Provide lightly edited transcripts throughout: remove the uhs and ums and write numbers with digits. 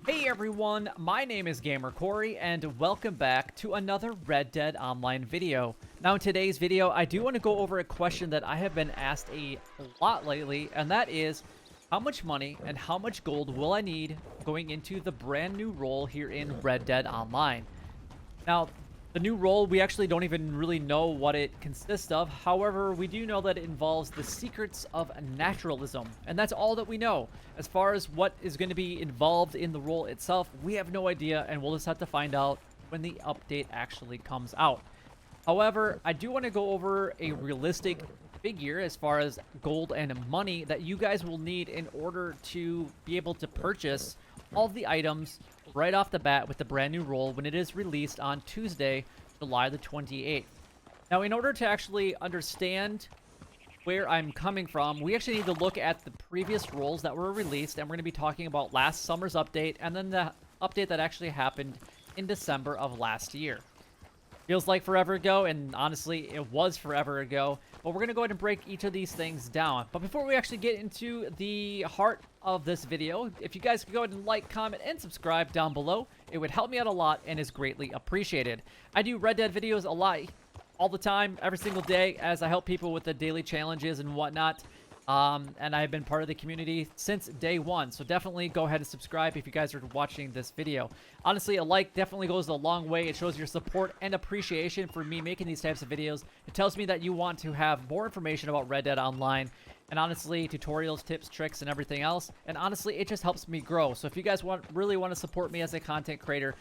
Hey everyone, my name is Gamer Corey, and welcome back to another Red Dead Online video. Now in today's video, I do want to go over a question that I have been asked a lot lately, and that is, how much money and how much gold will I need going into the brand new role here in Red Dead Online? Now, the new role, we actually don't even really know what it consists of. However, we do know that it involves the secrets of naturalism, and that's all that we know. As far as what is going to be involved in the role itself, we have no idea, and we'll just have to find out when the update actually comes out. However, I do want to go over a realistic figure as far as gold and money that you guys will need in order to be able to purchase all the items right off the bat with the brand new role when it is released on Tuesday, July the 28th. Now, in order to actually understand where I'm coming from, we actually need to look at the previous roles that were released, and we're going to be talking about last summer's update and then the update that actually happened in December of last year. Feels like forever ago, and honestly, it was forever ago. But we're going to go ahead and break each of these things down. But before we actually get into the heart of this video, if you guys could go ahead and like, comment, and subscribe down below, it would help me out a lot and is greatly appreciated. I do Red Dead videos a lot, all the time, every single day, as I help people with the daily challenges and whatnot. And I've been part of the community since day one, so definitely go ahead and subscribe if you guys are watching this video. Honestly, a like definitely goes a long way. It shows your support and appreciation for me making these types of videos. It tells me that you want to have more information about Red Dead Online, and honestly, tutorials, tips, tricks, and everything else. And honestly, it just helps me grow. So if you guys really want to support me as a content creator,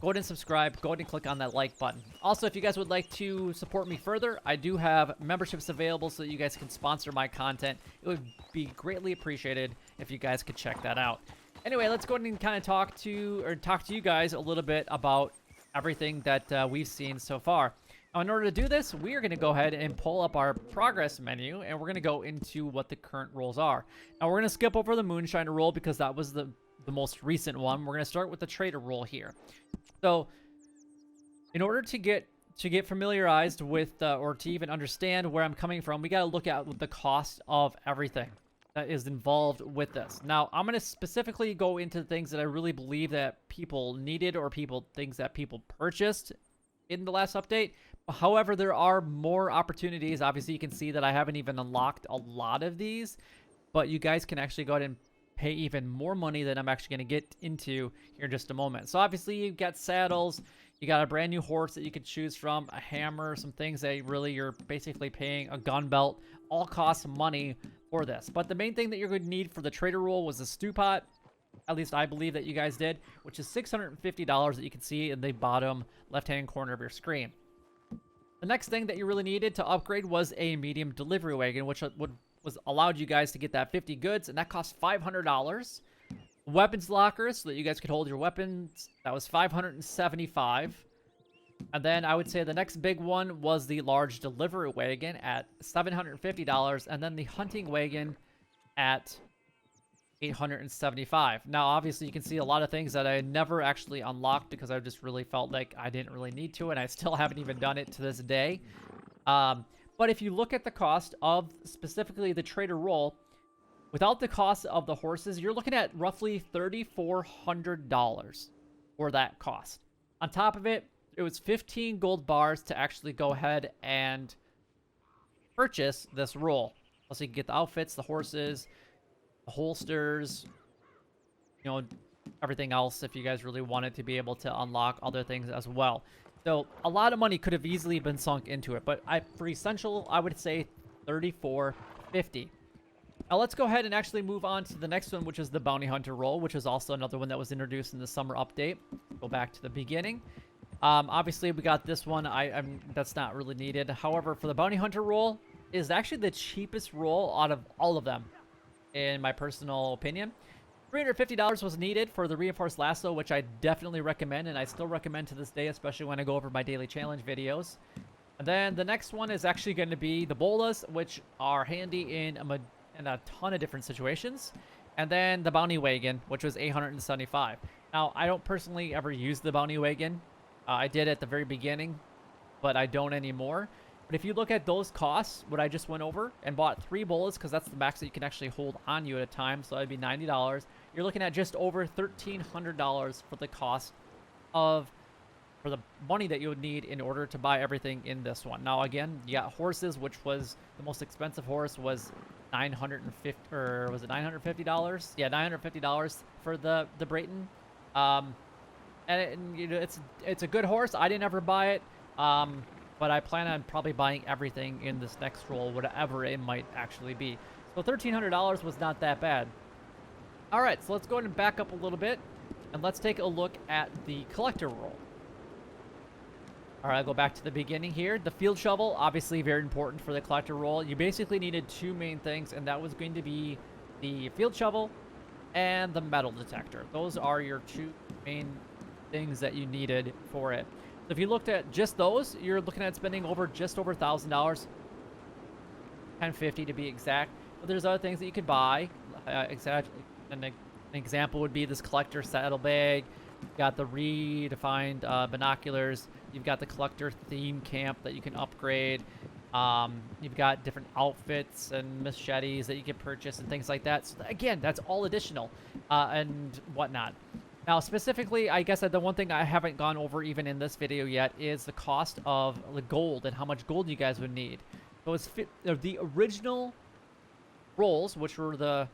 go ahead and subscribe. Go ahead and click on that like button. Also, if you guys would like to support me further, I do have memberships available so that you guys can sponsor my content. It would be greatly appreciated if you guys could check that out. Anyway, let's go ahead and kind of talk to you guys a little bit about everything that we've seen so far. Now, in order to do this, we are going to go ahead and pull up our progress menu, and we're going to go into what the current roles are. Now, we're going to skip over the Moonshiner role because that was the most recent one. We're going to start with the Trader role here. So, in order to get familiarized with, or to even understand where I'm coming from, we got to look at the cost of everything that is involved with this. Now, I'm going to specifically go into things that I really believe that people needed or things that people purchased in the last update. However, there are more opportunities. Obviously, you can see that I haven't even unlocked a lot of these, but you guys can actually go ahead and pay even more money than I'm actually going to get into here in just a moment. So obviously you've got saddles, you got a brand new horse that you could choose from, a hammer, some things that really you're basically paying, a gun belt, all cost money for this. But the main thing that you're going to need for the trader role was a stew pot. At least I believe that you guys did, which is $650 that you can see in the bottom left-hand corner of your screen. The next thing that you really needed to upgrade was a medium delivery wagon, which was allowed you guys to get that 50 goods, and that cost $500. Weapons lockers, so that you guys could hold your weapons, that was $575. And then I would say the next big one was the large delivery wagon at $750, and then the hunting wagon at $875. Now, obviously, you can see a lot of things that I never actually unlocked because I just really felt like I didn't really need to, and I still haven't even done it to this day. But if you look at the cost of specifically the trader role, without the cost of the horses, you're looking at roughly $3,400 for that cost. On top of it, it was 15 gold bars to actually go ahead and purchase this role. Plus, you can get the outfits, the horses, the holsters, you know, everything else if you guys really wanted to be able to unlock other things as well. So a lot of money could have easily been sunk into it, but for essential, I would say $34.50. Now let's go ahead and actually move on to the next one, which is the bounty hunter role, which is also another one that was introduced in the summer update. Go back to the beginning. Obviously, we got this one. That's not really needed. However, for the bounty hunter role, is actually the cheapest role out of all of them, in my personal opinion. $350 was needed for the reinforced lasso, which I definitely recommend, and I still recommend to this day, especially when I go over my daily challenge videos. And then the next one is actually going to be the bolas, which are handy in a ton of different situations. And then the bounty wagon, which was $875. Now, I don't personally ever use the bounty wagon. I did at the very beginning, but I don't anymore. But if you look at those costs, what I just went over, and bought 3 bullets, because that's the max that you can actually hold on you at a time, so that'd be $90. You're looking at just over $1,300 for the cost of, for the money that you would need in order to buy everything in this one. Now, again, you got horses, which was the most expensive horse was $950, or was it $950? Yeah, $950 for the Brayton. And you know, it's a good horse. I didn't ever buy it. But I plan on probably buying everything in this next roll, whatever it might actually be. So $1,300 was not that bad. All right, so let's go ahead and back up a little bit, and let's take a look at the collector roll. All right, I'll go back to the beginning here. The field shovel, obviously very important for the collector roll. You basically needed 2 main things, and that was going to be the field shovel and the metal detector. Those are your 2 main things that you needed for it. So if you looked at just those, you're looking at spending just over $1,000, $1,050 to be exact. But there's other things that you could buy. An example would be this collector saddlebag. You've got the redefined binoculars. You've got the collector theme camp that you can upgrade. You've got different outfits and machetes that you can purchase and things like that. So again, that's all additional and whatnot. Now, specifically, I guess the one thing I haven't gone over even in this video yet is the cost of the gold and how much gold you guys would need. So it's the original rolls, which were the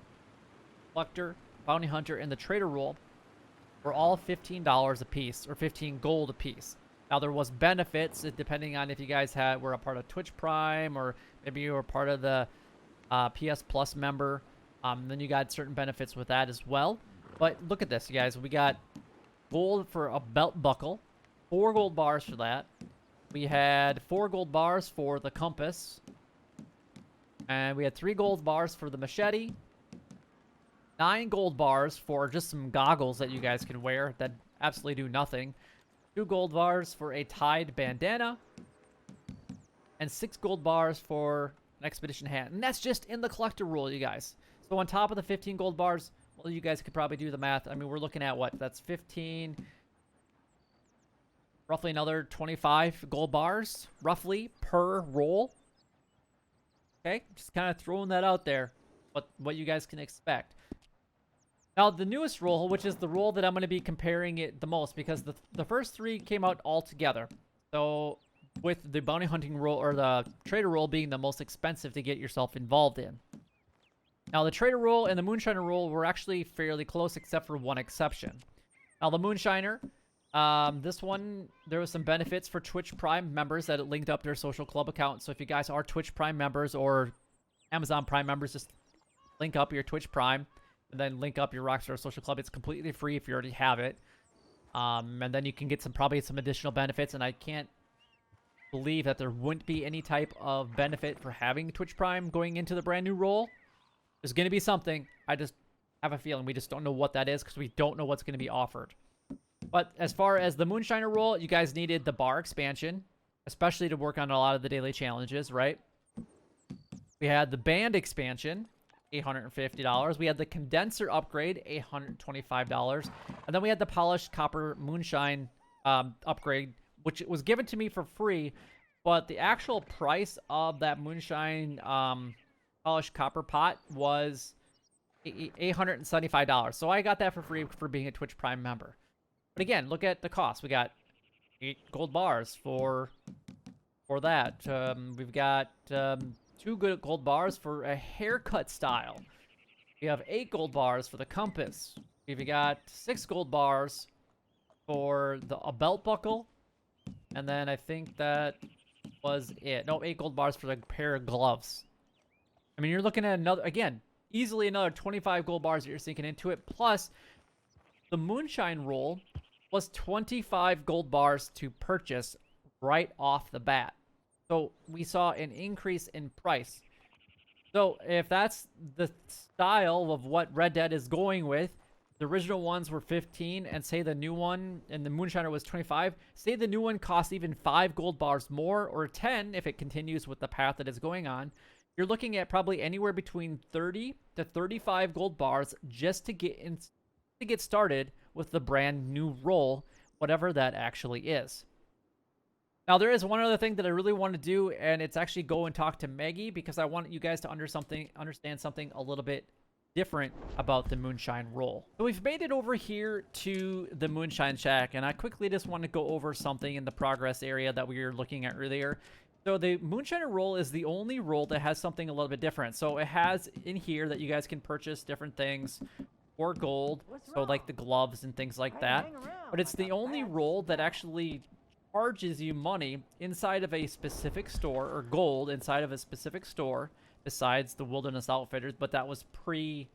collector, bounty hunter, and the trader roll, were all $15 a piece, or 15 gold a piece. Now, there was benefits depending on if you guys were a part of Twitch Prime, or maybe you were part of the PS Plus member. Then you got certain benefits with that as well. But look at this, you guys. We got gold for a belt buckle, 4 gold bars for that. We had 4 gold bars for the compass. And we had 3 gold bars for the machete. 9 gold bars for just some goggles that you guys can wear that absolutely do nothing. 2 gold bars for a tied bandana. And 6 gold bars for an expedition hat. And that's just in the collector roll, you guys. So on top of the 15 gold bars, well, you guys could probably do the math. I mean, we're looking at what? That's 15, roughly another 25 gold bars, roughly, per roll. Okay, just kind of throwing that out there, what you guys can expect. Now, the newest roll, which is the roll that I'm going to be comparing it the most, because the first 3 came out all together. So, with the bounty hunting roll, or the trader roll being the most expensive to get yourself involved in. Now, the trader roll and the moonshiner roll were actually fairly close, except for one exception. Now, the moonshiner, this one, there was some benefits for Twitch Prime members that it linked up their social club account. So if you guys are Twitch Prime members or Amazon Prime members, just link up your Twitch Prime and then link up your Rockstar social club. It's completely free if you already have it. And then you can get probably some additional benefits. And I can't believe that there wouldn't be any type of benefit for having Twitch Prime going into the brand new roll. There's going to be something. I just have a feeling we just don't know what that is because we don't know what's going to be offered. But as far as the moonshiner roll, you guys needed the bar expansion, especially to work on a lot of the daily challenges, right? We had the band expansion, $850. We had the condenser upgrade, $825. And then we had the polished copper moonshine upgrade, which was given to me for free. But the actual price of that moonshine polished copper pot was $875. So I got that for free for being a Twitch Prime member. But again, look at the cost. We got 8 gold bars for that. We've got 2 good gold bars for a haircut style. We have 8 gold bars for the compass. We've got 6 gold bars for a belt buckle. And then I think that was it. No, 8 gold bars for the pair of gloves. I mean, you're looking at easily another 25 gold bars that you're sinking into it. Plus, the moonshine roll was 25 gold bars to purchase right off the bat. So we saw an increase in price. So if that's the style of what Red Dead is going with, the original ones were 15, and say the new one and the moonshiner was 25, say the new one costs even 5 gold bars more, or 10 if it continues with the path that it's going on. You're looking at probably anywhere between 30 to 35 gold bars just to get started with the brand new roll, whatever that actually is. Now, there is one other thing that I really want to do, and it's actually go and talk to Maggie, because I want you guys to understand something a little bit different about the Moonshine Roll. So we've made it over here to the Moonshine Shack, and I quickly just want to go over something in the progress area that we were looking at earlier. So the Moonshine Roll is the only roll that has something a little bit different. So it has in here that you guys can purchase different things for gold, so like the gloves and things like that. But it's the only roll that actually charges you money inside of a specific store, or gold inside of a specific store, besides the Wilderness Outfitters, but that was pre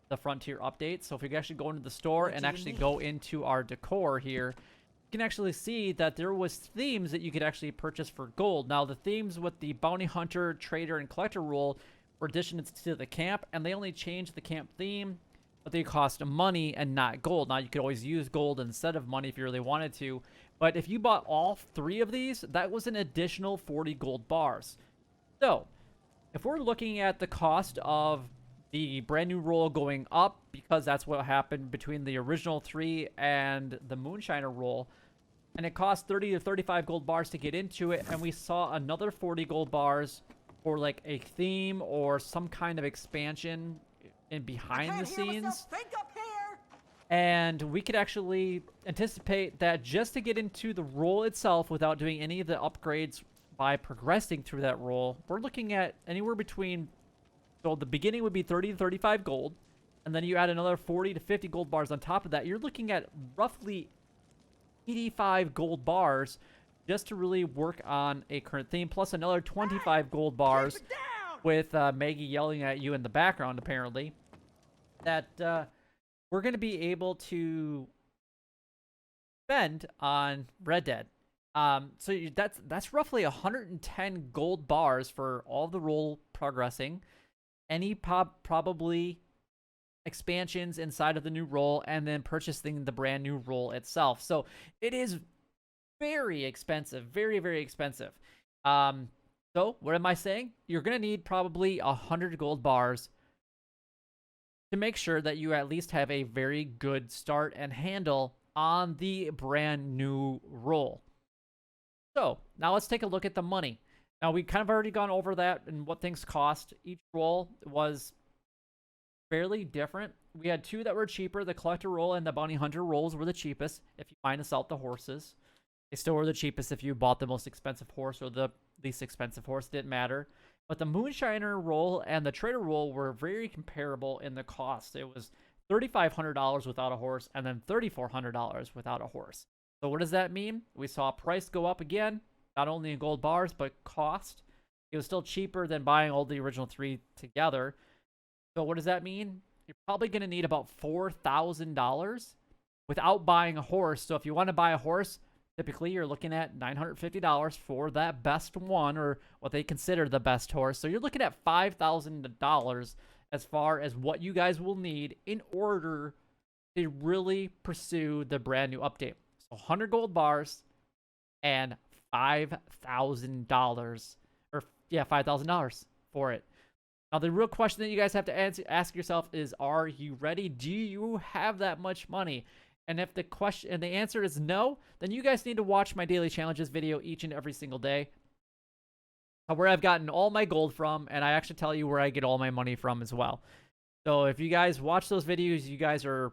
the Frontier update. So if we actually go into the store and actually go into our decor here, you can actually see that there was themes that you could actually purchase for gold. Now, the themes with the Bounty Hunter, Trader, and Collector rule were additions to the camp, and they only changed the camp theme, but they cost money and not gold. Now, you could always use gold instead of money if you really wanted to, but if you bought all 3 of these, that was an additional 40 gold bars. So, if we're looking at the cost of the brand new roll going up, because that's what happened between the original 3 and the Moonshiner roll, and it cost 30 to 35 gold bars to get into it, and we saw another 40 gold bars for like a theme or some kind of expansion in behind the scenes. And we could actually anticipate that just to get into the roll itself without doing any of the upgrades by progressing through that roll, we're looking at anywhere between, so the beginning would be 30 to 35 gold, and then you add another 40 to 50 gold bars on top of that. You're looking at roughly 85 gold bars just to really work on a current theme, plus another 25 gold bars with Maggie yelling at you in the background, apparently, that we're going to be able to spend on Red Dead. So that's roughly 110 gold bars for all the roll progressing, any probably expansions inside of the new roll, and then purchasing the brand new roll itself. So it is very expensive, very, very expensive. So what am I saying? You're going to need probably 100 gold bars to make sure that you at least have a very good start and handle on the brand new roll. So now let's take a look at the money. Now, we kind of already gone over that and what things cost. Each roll was fairly different. We had 2 that were cheaper. The Collector roll and the Bounty Hunter rolls were the cheapest if you minus out the horses. They still were the cheapest if you bought the most expensive horse or the least expensive horse. Didn't matter. But the Moonshiner roll and the Trader roll were very comparable in the cost. It was $3,500 without a horse, and then $3,400 without a horse. So what does that mean? We saw price go up again, not only in gold bars, but cost. It was still cheaper than buying all the original 3 together. So what does that mean? You're probably going to need about $4,000 without buying a horse. So if you want to buy a horse, typically you're looking at $950 for that best one, or what they consider the best horse. So you're looking at $5,000 as far as what you guys will need in order to really pursue the brand new update. So 100 gold bars and $5,000, or yeah, $5,000 for it. Now, the real question that you guys have to ask yourself is, are you ready? Do you have that much money? And if the answer is no, then you guys need to watch my daily challenges video each and every single day, where I've gotten all my gold from, and I actually tell you where I get all my money from as well. So if you guys watch those videos, you guys are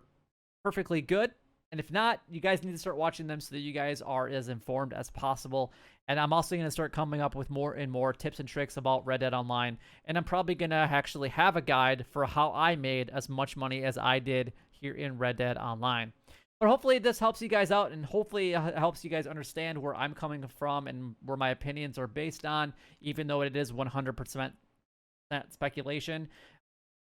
perfectly good. And if not, you guys need to start watching them so that you guys are as informed as possible. And I'm also going to start coming up with more and more tips and tricks about Red Dead Online. And I'm probably going to actually have a guide for how I made as much money as I did here in Red Dead Online. But hopefully this helps you guys out, and hopefully it helps you guys understand where I'm coming from and where my opinions are based on, even though it is 100% speculation.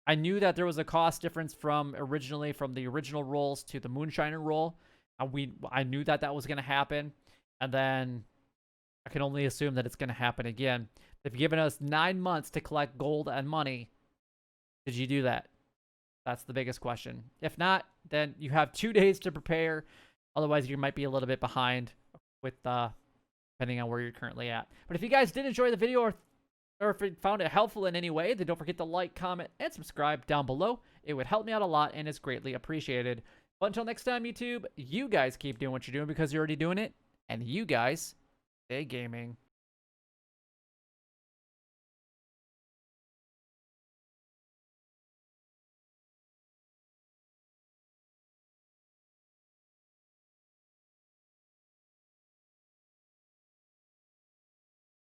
I knew that there was a cost difference from the original rolls to the Moonshiner roll. I knew that that was going to happen, and then I can only assume that it's going to happen again. They've given us 9 months to collect gold and money. Did you do that? That's the biggest question. If not, then you have 2 days to prepare. Otherwise, you might be a little bit behind with depending on where you're currently at. But if you guys did enjoy the video, or if you found it helpful in any way, then don't forget to like, comment, and subscribe down below. It would help me out a lot, and it's greatly appreciated. But until next time, YouTube, you guys keep doing what you're doing because you're already doing it, and you guys Day gaming.